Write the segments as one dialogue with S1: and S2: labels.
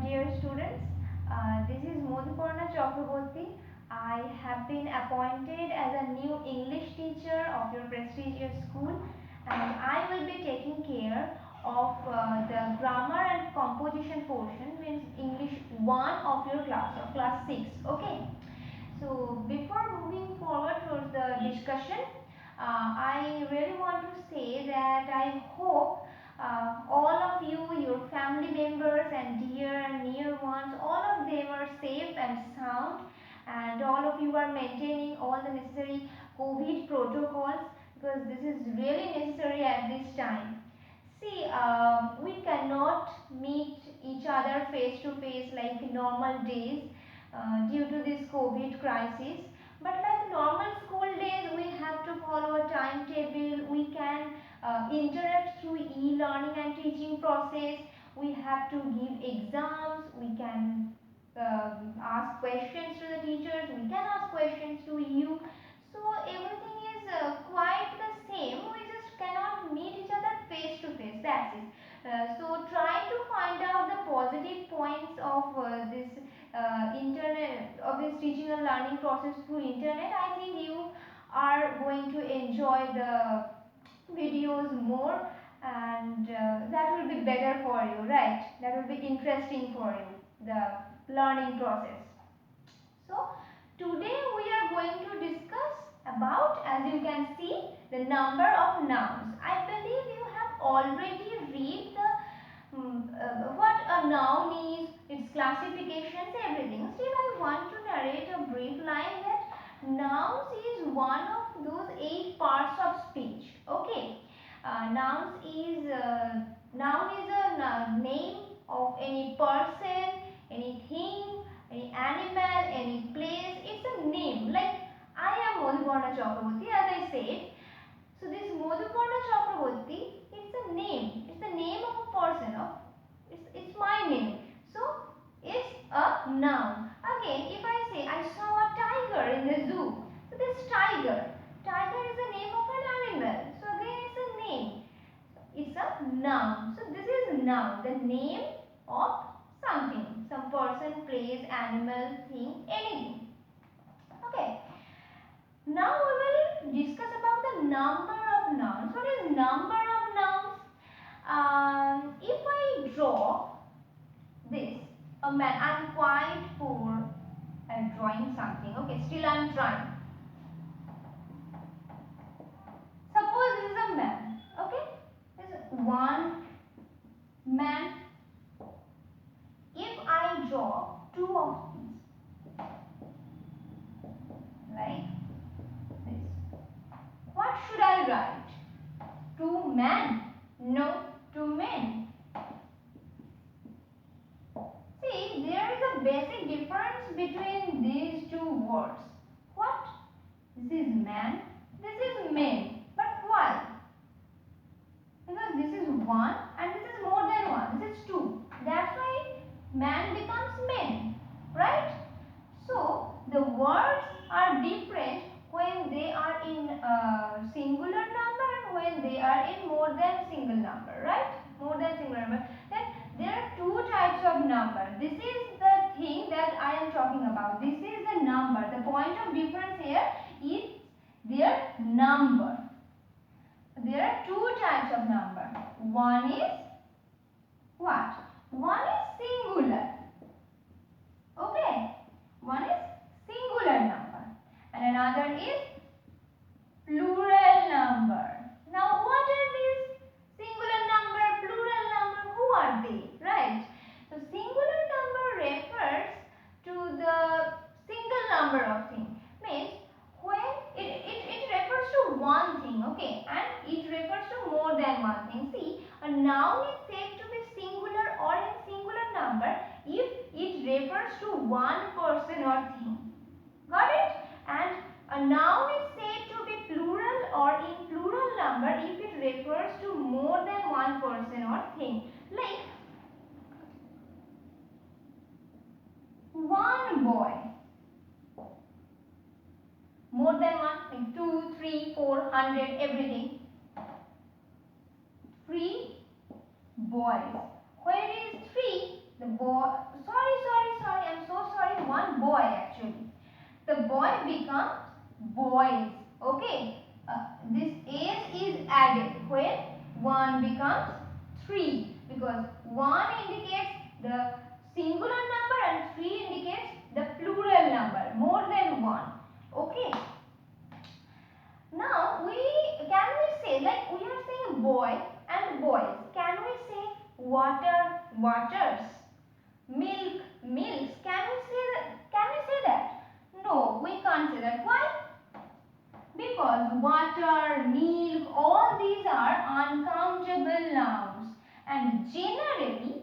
S1: dear students. This is Madhuparna Chakraborty. I have been appointed as a new English teacher of your prestigious school, and I will be taking care of the grammar and composition portion, means English 1 of your class, of class 6. Okay. So before moving forward towards the discussion, I really want to say that I hope all of you, your family members and dear and near ones, all of them are safe and sound, and all of you are maintaining all the necessary COVID protocols, because this is really necessary at this time. See, we cannot meet each other face to face like normal days due to this COVID crisis. But like normal school days, we have to follow a timetable. We can interact through e-learning and teaching process. We have to give exams. We can ask questions to the teachers. We can ask questions to you. So everything is quite the same. We just cannot meet each other face to face. That's it. So try to find out the positive points of this internet, of this teaching and learning process through internet. I think you are going to enjoy the videos more, and that will be better for you, right? That will be interesting for you, the learning process. So today we are going to discuss about, as you can see, the number of nouns. I believe you have already read the what a noun is, its classifications, everything. Still, I want to narrate a brief line that nouns is one of those 8 parts of speech. Okay, noun is a name of any person, anything, any animal, any place. It's a name. Like I am Madhuparna Chakraborty, as I said. So this Madhuparna Chakraborty, it's a name. It's the name of a person. It's my name. So it's a noun. Again, if I say I saw a tiger in the zoo, so this tiger. Tiger is the name of an animal. So again, it's a name. It's a noun. So this is noun, the name of something, some person, place, animal, thing, anything. Okay. Now we will discuss about the number of nouns. What is number of nouns? If I draw this, a man, I'm quite poor at drawing something. Okay, still I'm trying. Suppose this is a man. Okay, this is one man. If I draw two of these, like this, what should I write? Two men? No, two men. See, there is a basic difference between these two words. What? This is man, this is men. But why? Because this is one and this is more than one. This is two. That's why man becomes men. Right? So, the words are different when they are in singular number and when they are in more than single number. Right? More than singular number. Then there are two types of number. This is the thing that I am talking about. This is the number. The point of difference here is their number. There are two types of number. One is what? One is singular. Okay. One is singular number. And another is plural number. Now what are these? Singular number, plural number, who are they? Right? So singular number refers to the single number of things. Means when it refers to one thing, okay, and it refers to more than one thing. See, a noun is said to be singular or in singular number if it refers to one person or thing. Got it? And a noun is said to be plural or in plural number if it refers to more than one person or thing. Like one boy. More than one, like 2, 3, 4, 100, everything. 3 boys. Where is 3? The The boy, sorry, I'm so sorry, one boy actually. The boy becomes boys. Okay, this s is added when 1 becomes 3 because 1 indicates the singular number and 3 indicates the plural number, more than 1. Okay. Now can we say, like we are saying boy and boys, can we say water, waters, milk, milks? Can we say that? No, we can't say that. Why? Because water, milk, all these are uncountable nouns, and generally,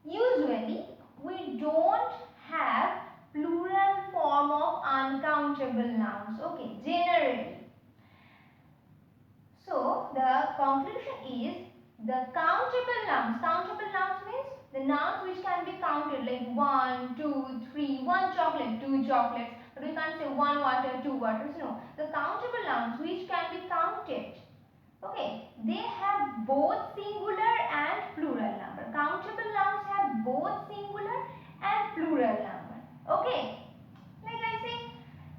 S1: usually, we don't have plural form of uncountable nouns. Okay, generally. So the conclusion is the countable nouns. Countable nouns means the nouns which can be counted, like 1, 2, 3, 1 chocolate, 2 chocolates. But we can't say 1 water, 2 waters. No. The countable nouns which can be counted. Okay. They have both singular and plural number. Countable nouns have both singular and plural number. Okay. Like I say,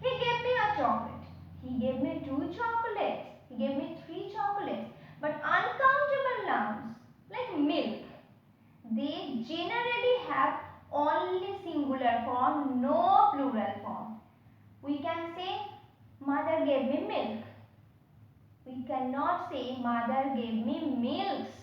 S1: he gave me a chocolate. He gave me 2 chocolates. He gave me 3 chocolates. But uncountable nouns like milk, they generally have only singular form, no plural form. We can say mother gave me milk. We cannot say mother gave me milks.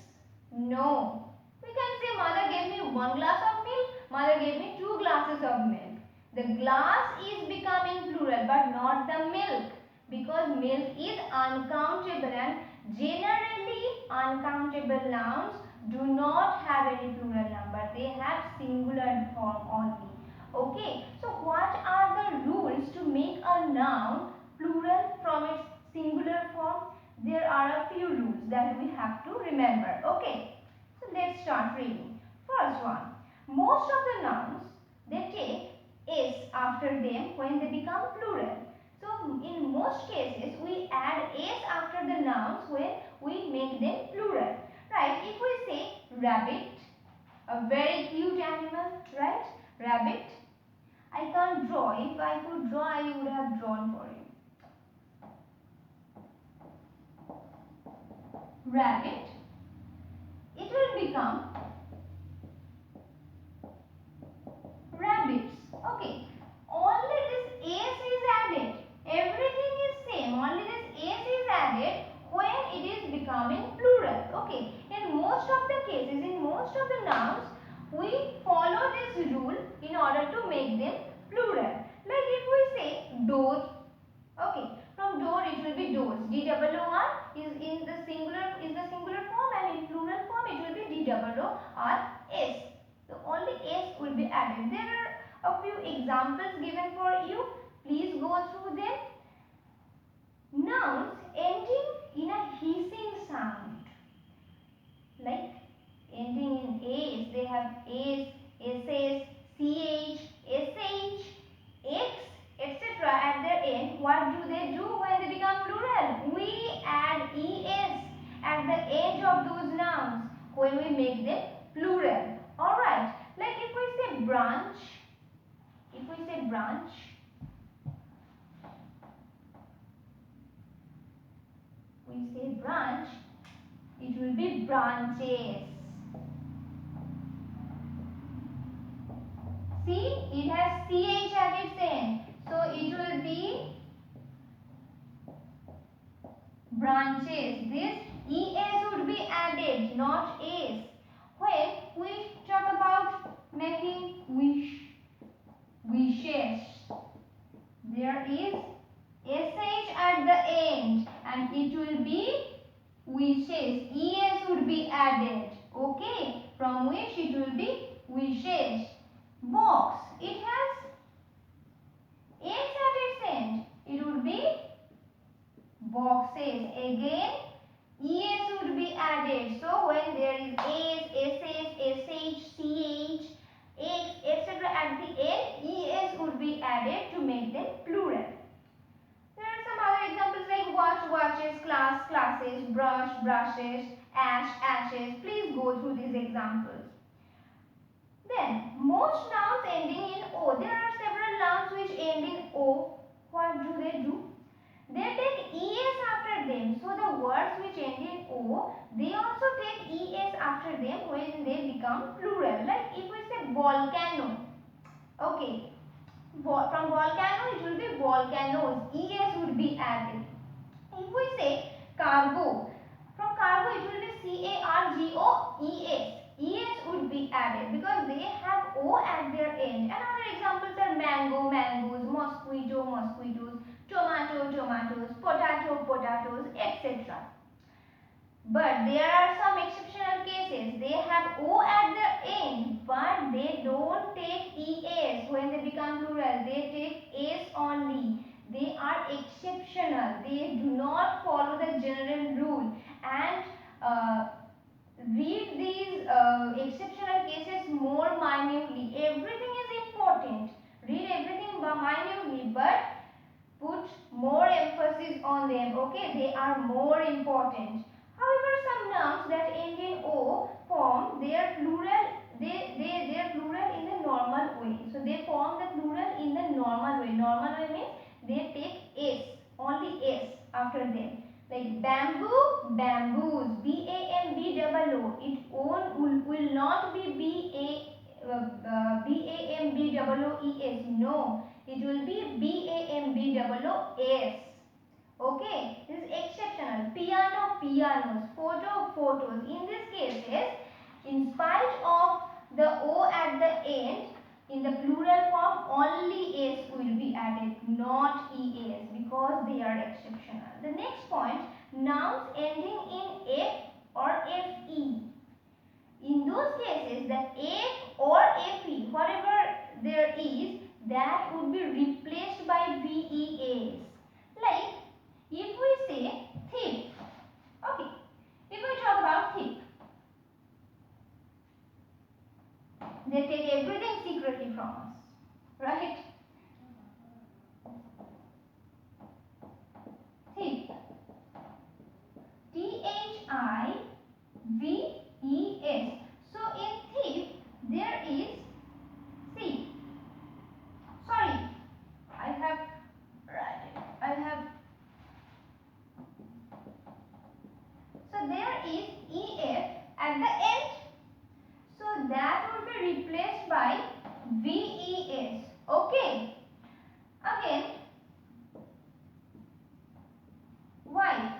S1: No. We can say mother gave me 1 glass of milk, mother gave me 2 glasses of milk. The glass is becoming plural but not the milk, because milk is uncountable, and generally uncountable nouns do not have any plural number. They have singular form only. Okay. So what are the rules to make a noun plural from its singular form? There are a few rules that we have to remember. Okay. So let's start reading. First one. Most of the nouns, they take s after them when they become plural. So in most cases we add s after the nouns when we make them plural. Right? If we say rabbit, a very cute animal, right? Rabbit. I can't draw. If I could draw, I would have drawn for you. Rabbit. It will become rabbits. Okay. Only this s is added. Everything is same. Only this s is added when it is becoming plural. Okay. In most of the cases, in most of the nouns, we follow this rule in order to make them plural. Like if we say door. Okay. From door it will be doors. D-O-O-R is in the singular form, and in plural form it will be D-O-O-R-S. So only S will be added. There are a few examples given for you. Please go through them. Nouns ending in a hissing sound, like ending in AS. They have AS, SS, CH, SH, X, etc. at their end. What do they do when they become plural? We add ES at the end of those nouns when we make them plural. Alright, like if we say branch, it will be branches. See, it has CH at its end. So it will be branches. This ES would be added, not S. When we talk about making wishes, there is SH at the end and it will be wishes. ES would be added. Okay, from which it will be wishes. Box, it has S at its end. It would be boxes. Again, ES would be added. So when there is S, SS, SH, CH, X, etc. at the end, ES would be added to make them plural. There are some other examples like watch, watches, class, classes, brush, brushes, ash, ashes. Please go through these examples. Then O, they also take ES after them when they become plural. Like if we say volcano, okay, from volcano it will be volcanoes, ES would be added. If we say cargo, from cargo it will be CARGOES. ES would be added because they have O at their end. And other examples are mango, mangoes, mosquito, mosquitoes, tomato, tomatoes, potato, potatoes, etc. But there are some exceptional cases. They have O at the end, but they don't take ES when they become plural. They take S only. They are exceptional. They do not follow the general rule. And read these exceptional cases more minutely. Everything is important. Read everything minutely, but put more emphasis on them. Okay, they are more important. However, some nouns that end in O form their plural. Their plural in the normal way. So they form the plural in the normal way. Normal way means they take S, only S after them. Like bamboo, bamboos, BAMBOO. It will not be BAMBOOES. No, it will be BAMBOOS. Okay, this is exceptional. Piano, pianos, photo, photos. In these cases, in spite of the O at the end, in the plural form, only S will be added, not ES, because they are exceptional. The next point, nouns ending in F or FE. In those cases, the F or FE, whatever there is, that would be replaced by VES. Like, if we say thief, okay, if we talk about thief, they take everything secretly from us, right? Thief, THIVES. So in thief there is, see, sorry, I have so there is EF at the end, so that will be replaced by VES. Okay, again, wife,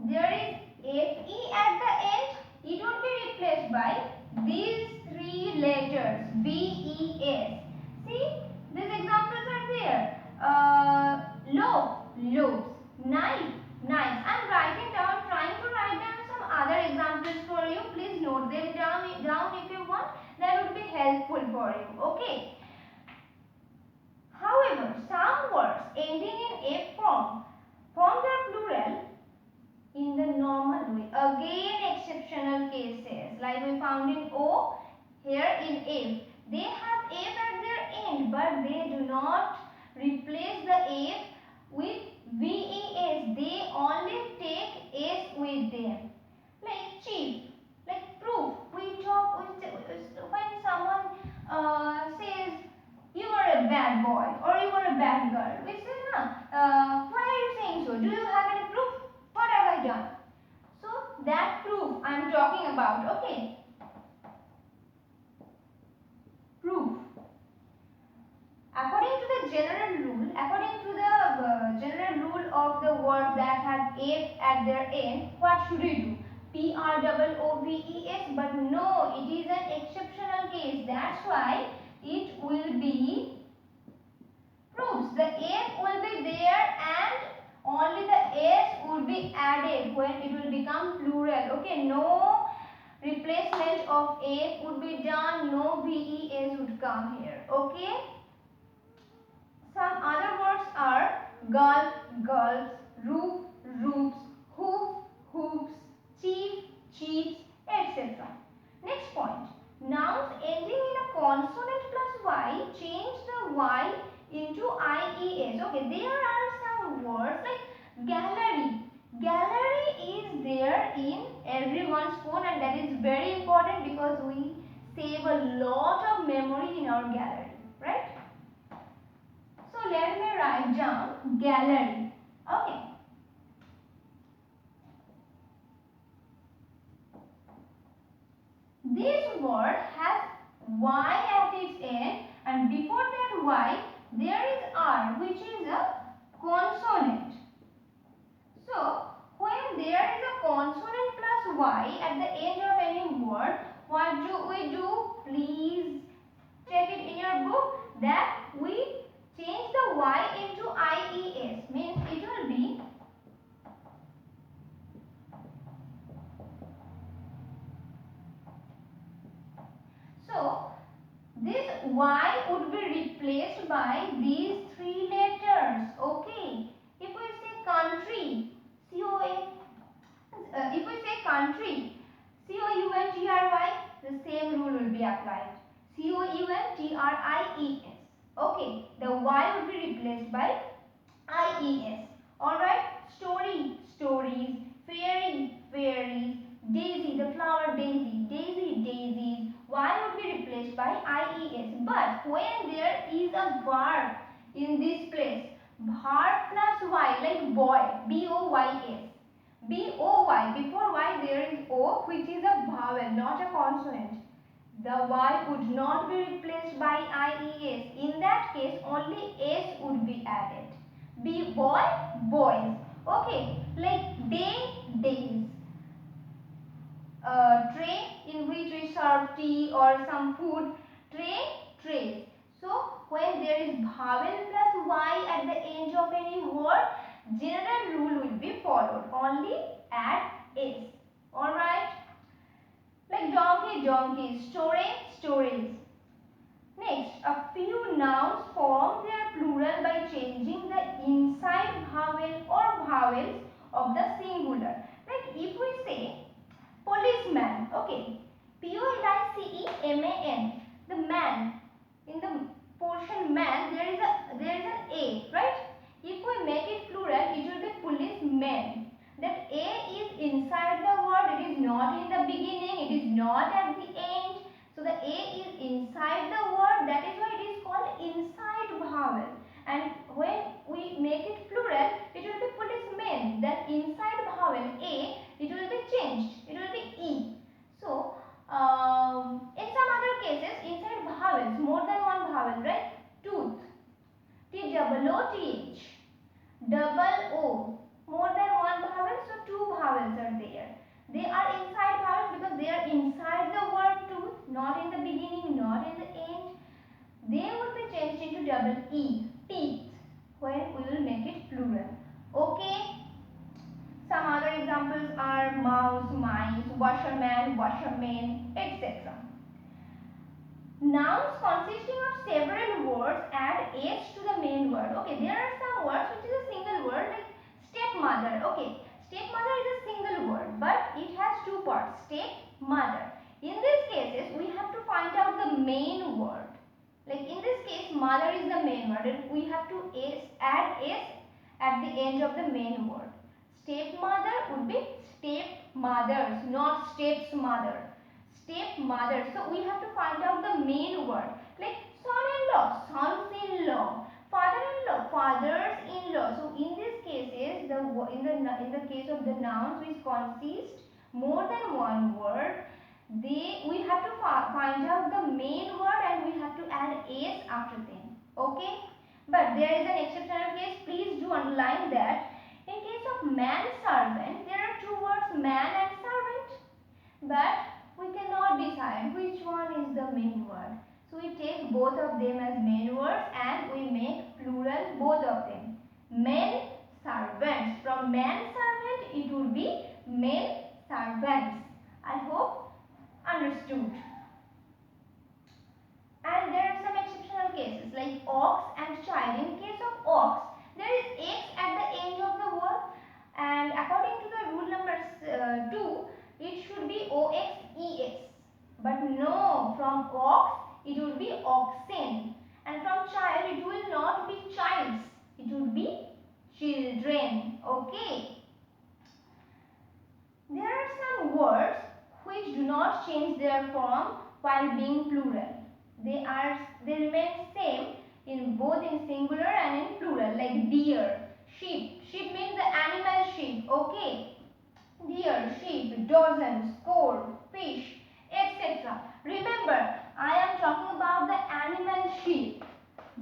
S1: there is FE at the end, it will be replaced by these three letters VES. See, these examples are there. Loaf, loaves, knife, knives. I am writing down, trying to write down some other examples for you. Please note them down if you want. That would be helpful for you. Okay. However, some words ending in F form their plural in the normal way. Again, exceptional cases like we found in O, here in F. They have F at their end, but they do not replace the F with VES. They only take S with them. Like cheap, like proof. We talk when someone says you are a bad boy or you are a bad girl. We say, why are you saying so? Do you have any proof? What have I done? So that proof I am talking about. Okay. Proof. According to the general rule of the words that have F at their end, what should we do? PROOVES, but no, it is an exceptional case. That's why it will be proofs. The F will be there and only the S would be added when it will become plural. Okay, no replacement of F would be done, no VES would come here. Okay. Some other words are gulf, gulfs, roof, roofs, hoof, hoops, chief, chiefs, etc. Next point. Nouns ending in a consonant plus Y, change the Y into IES. Okay, there are some words like gallery. Gallery is there in everyone's phone, and that is very important because we save a lot of memory in our gallery, right? So let me write down gallery. Okay. this word has Y at its end, and before that Y there is R, which is a consonant. So when there is a consonant plus Y at the end of any word, what do we do? Please check it in your book that we change the Y into IES, means it will be so this Y would be replaced by these three letters. Okay, if we say country, COA, if we say country, COUNTRY, the same rule will be applied. COUNTRIES. Okay, the Y will be replaced by IES. Alright, story, stories, fairy, fairies, daisy, the flower daisy, daisy, daisies. Y would be replaced by IES. But when there is a verb in this place, verb plus Y, like boy, BOYS. BOY, before Y there is O, which is a vowel, not a consonant. The Y would not be replaced by IES. In that case, only S would be added. Be boy, boys. Okay, like day, days. Tray in which we serve tea or some food. Tray, trays. So when there is vowel plus Y at the end of any word, general rule will be followed. Only add S. Alright. Like donkey, donkeys. Storage, stories. Next, a few nouns form their plural by changing the inside vowel or vowels of the singular. Like if we say policeman, okay, POLICEMAN, the man. In the portion man, there is an A, right? If we make it plural, it will be policemen. That A is inside the word, it is not in the beginning, it is not at the end. So the A is inside the word, that is why it is called inside vowel. And when we make it plural, it will be policemen. That inside vowel A, it will be changed, it will be E. So in some other cases, inside vowels, more than one vowel, right? Tooth, TOOTH, double O, more than one vowel, so two vowels are there. They are inside vowels because they are inside the word tooth, not in the beginning, not in the end. They will be changed into double E, teeth, when we will make it plural. Okay. Some other examples are mouse, mice, washerman, washermen, etc. Nouns consisting of several words add S to the main word. Okay, there are some words which is a single word, like stepmother. Okay, stepmother is a single word, but it has two parts, stepmother. In these cases, we have to find out the main word. Like in this case, mother is the main word, and we have to add S at the end of the main word. Stepmother would be stepmothers, not stepmother. Stepmother. So we have to find out the main word. Like son-in-law, sons-in-law. Father-in-law, fathers-in-law. So in these cases, in the case of the nouns which consist more than one word, we have to find out the main word and we have to add S after them. Okay? But there is an exceptional case. Please do underline that. In case of man servant, there are two words, man and servant. But we cannot decide which one is the main word. So we take both of them as main words and we make plural both of them. Men servants. From man servant it would be men servants. I hope understood. And there are some exceptional cases like ox and child. In case of ox, there is X at the end of the word, and according to the rule number 2, it should be OXES. But no, from ox it will be oxen, and from child it will not be childs, it will be children. Okay. There are some words which do not change their form while being plural. They remain same in both in singular and in plural, like deer, sheep. Sheep means the animal sheep. Okay. Deer, sheep, dozen, score, fish, etc.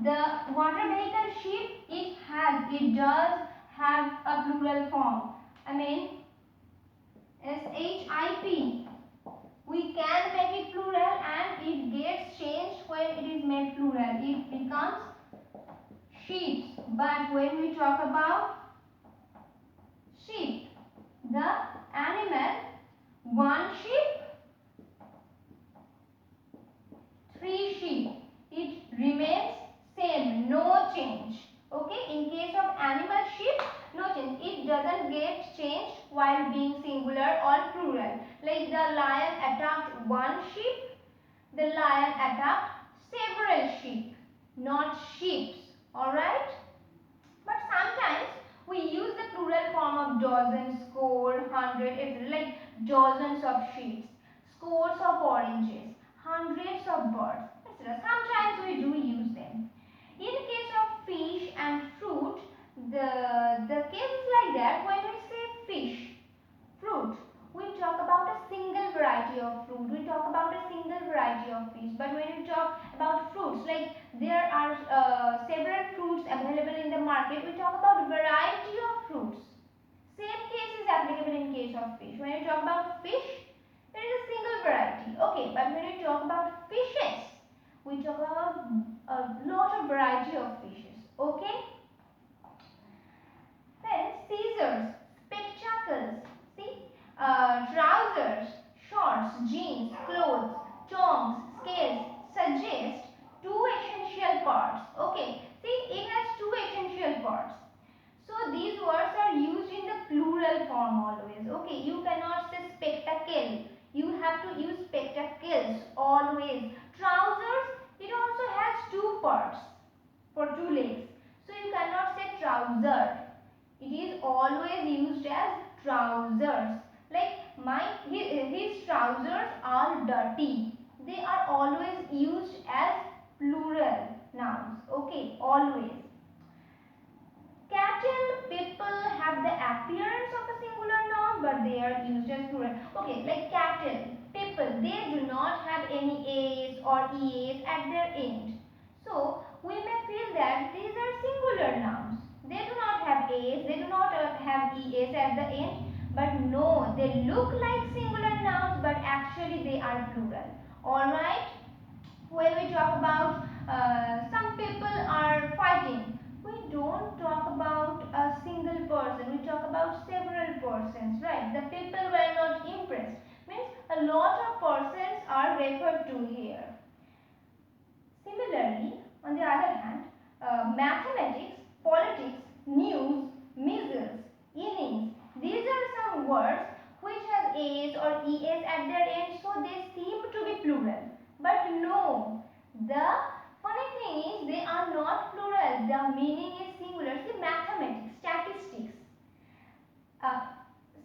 S1: The water vehicle ship, it does have a plural form. I mean, SHIP. We can make it plural and it gets changed when it is made plural. It becomes sheep. But when we talk about sheep, the animal, one sheep, three sheep. It remains same, no change. Okay, in case of animal sheep, no change. It doesn't get changed while being singular or plural. Like the lion attacked one sheep, the lion attacked several sheep, not sheep. Alright? But sometimes we use the plural form of dozen, score, hundred, etc. Like dozens of sheep, scores of oranges, hundreds of birds, etc. Sometimes we do use them. In case of fish and fruit, the case is like that. When we say fish, fruit, we talk about a single variety of fruit. We talk about a single variety of fish. But when we talk about fruits, like there are several fruits available in the market, we talk about variety of fruits. Same case is applicable in case of fish. When we talk about fish, there is a single variety. Okay, but when we talk about fishes, we talk about a lot of variety of fishes. Okay. Then scissors, spectacles, see, trousers, shorts, jeans, clothes, tongs, scales suggest two essential parts. Okay, see, it has two essential parts. So these words are used in the plural form always. Okay, you cannot say spectacle. You have to use spectacles always. Trousers, it also has two parts for two legs. So you cannot say trouser. It is always used as trousers. Like his trousers are dirty. They are always used as plural nouns. Okay, always. Cattle, people have the appearance of a singular noun, but they are used as plural. Okay, like cattle, people, they do not have any A's or EA's at their end. So, we may feel that these are singular nouns. They do not have A's, they do not have EA's at the end. But no, they look like singular nouns, but actually they are plural. Alright? When we talk about some people are fighting, we don't talk about a single person, we talk about several persons, right? The people were not impressed, means a lot of persons are referred to here. Similarly, on the other hand, mathematics, politics, news, measles, innings, these are some words which have A's or ES at their end, so they seem to be plural. But no, the funny thing is they are not plural. The meaning is singular. See, mathematics, statistics.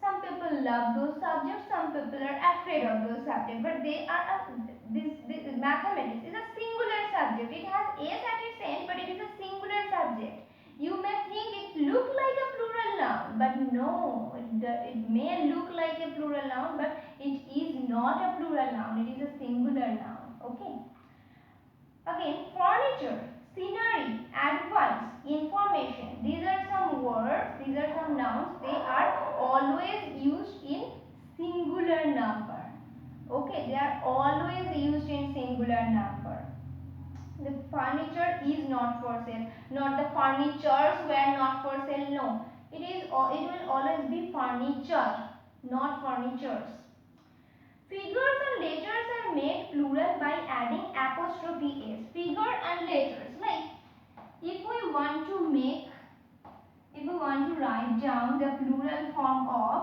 S1: Some people love those subjects, some people are afraid of those subjects, but they are this mathematics is a singular subject. It has A's at its end, but it is a singular subject. You may think it look like a plural noun, but no, it may look like a plural noun, but it is not a plural noun. It is a singular noun. Okay. Again, furniture, scenery, advice, information. These are some words, these are some nouns. They are always used in singular number. Okay, they are always used in singular number. The furniture is not for sale. Not the furnitures were not for sale. No, it will always be furniture, not furnitures. Figures and letters are made plural by adding apostrophe s. Figure and letters. Like if we want to write down the plural form of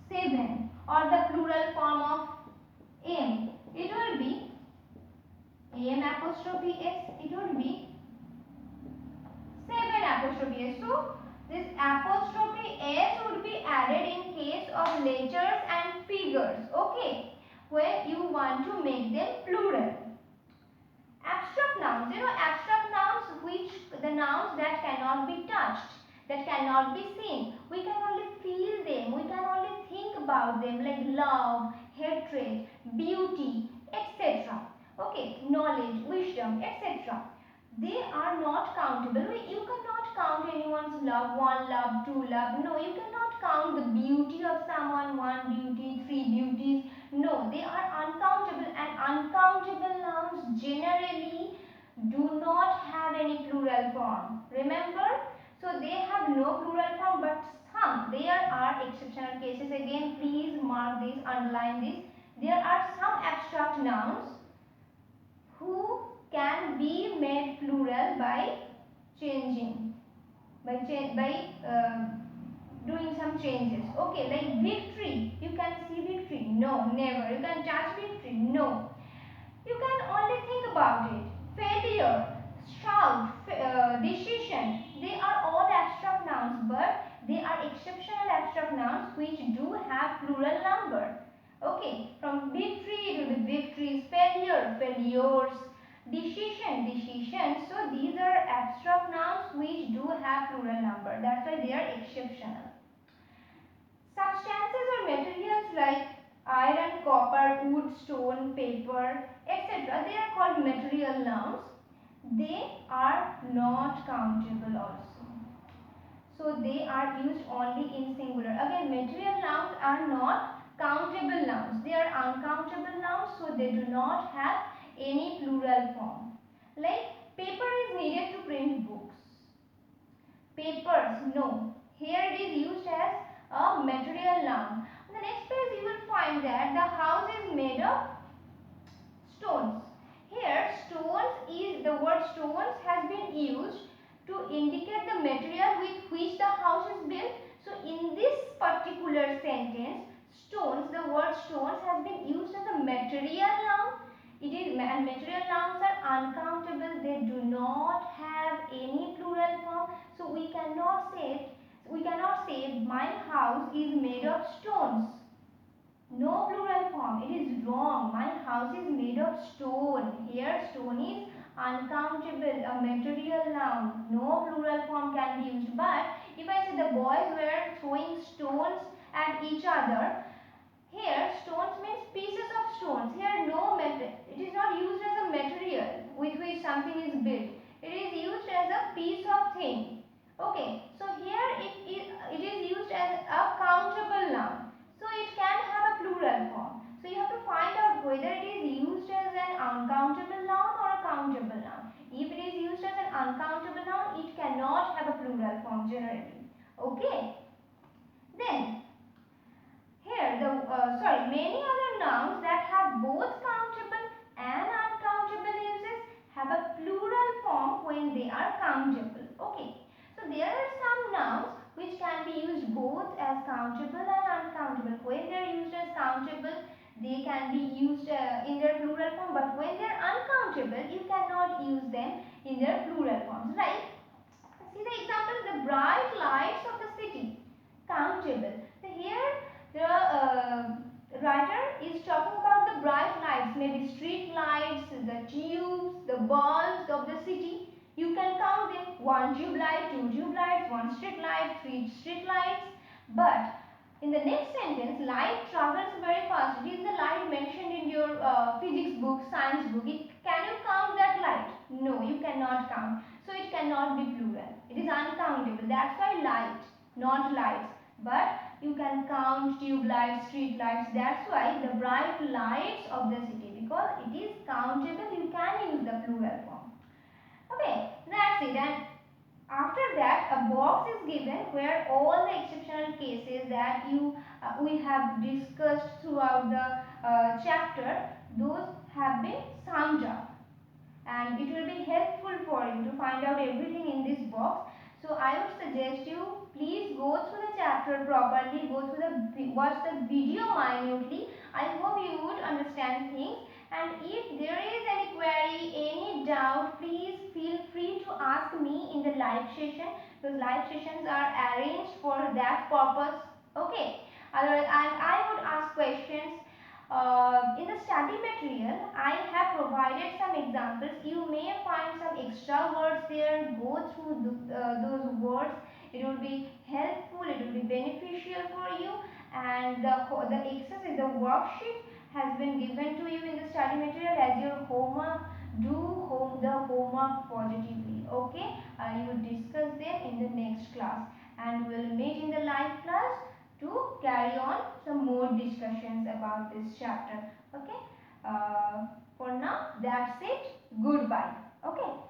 S1: 7 or the plural form of m, it will be am apostrophe s. It would be 7 apostrophe s. So this apostrophe s would be added in case of letters and figures. Okay, where you want to make them plural. Abstract nouns, abstract nouns, which the nouns that cannot be touched, that cannot be seen. We can only feel them, we can only think about them, like love, hatred, beauty, etc. Okay, knowledge, wisdom, etc. They are not countable. You cannot count anyone's love, one love, two love. No, you cannot count the beauty of someone, one beauty, three beauties. No, they are uncountable, and uncountable nouns generally do not have any plural form. Remember? So they have no plural form, but some. There are exceptional cases. Again, please mark this, underline this. There are some abstract nouns who can be made plural by changing, by doing some changes. Okay, like victory. You can see victory. No, never. You can touch victory. No. You can only think about it. Failure, shout, decision. They are all abstract nouns, but they are exceptional abstract nouns which do have plural number. Okay, from victory to the victories, failure, failures, decision, decisions. So these are abstract nouns which do have plural number. That's why they are exceptional. Substances or materials like iron, copper, wood, stone, paper, etc. They are called material nouns. They are not countable also. So they are used only in singular. Again, material nouns are not countable nouns. They are uncountable nouns, so they do not have any plural form. Like paper is needed to print books. Papers, no. Here it is used as a material noun. On the next page you will find that the house is made of stones. Here stones is, the word stones has been used to indicate the material with which the house is built. So in this particular sentence, stones, the word stones has been used as a material noun. It is, and material nouns are uncountable. They do not have any plural form. So we cannot say my house is made of stones. No plural form. It is wrong. My house is made of stone. Here stone is uncountable, a material noun. No plural form can be used. But if I say the boys were throwing stones at each other, here stones means pieces of stones. Here no metal. It is not used as a material with which something is built. It is used as a piece of thing. Okay. So here it is used as a countable noun. So it can have a plural form. So you have to find out whether it is used as an uncountable noun or a countable noun. If it is used as an uncountable noun, it cannot have a plural form generally. Okay. Then here many other nouns that have both countable and uncountable uses have a plural form when they are countable. Okay. So there are some nouns which can be used both as countable and uncountable. When they are used as countable, they can be used in their plural form, but when they are uncountable, you cannot use them in their plural forms. Like, see the example, the bright lights of the city, countable. So here the writer is talking about the bright lights, maybe street lights, the tubes, the bulbs of the city. You can count them: one tube light, two tube lights, one street light, three street lights. But in the next sentence, light travels very fast. It is the light mentioned in your physics book, science book. Can you count that light? No, you cannot count. So it cannot be plural. It is uncountable. That's why light, not lights. But you can count tube lights, street lights. That's why the bright lights of the city, because it is countable, you can use the plural form. Okay, that's it. And after that, a box is given where all the exceptional cases that we have discussed throughout the chapter, those have been summed up, and it will be helpful for you to find out everything in this box. So I would suggest you please go through the chapter properly, watch the video minutely. I hope you would understand things, and if there is any query, any doubt, please feel free to ask me in the live session. Those live sessions are arranged for that purpose. Okay. Otherwise, I would ask questions. In the study material, I have provided some examples. You may find some extra words there. Go through those words. It will be helpful. It will be beneficial for you. And the exercise, the worksheet has been given to you in the study material as your homework. Do the homework positively. Okay, you will discuss them in the next class, and we will meet in the live class to carry on some more discussions about this chapter. Okay, for now that's it. Goodbye. Okay.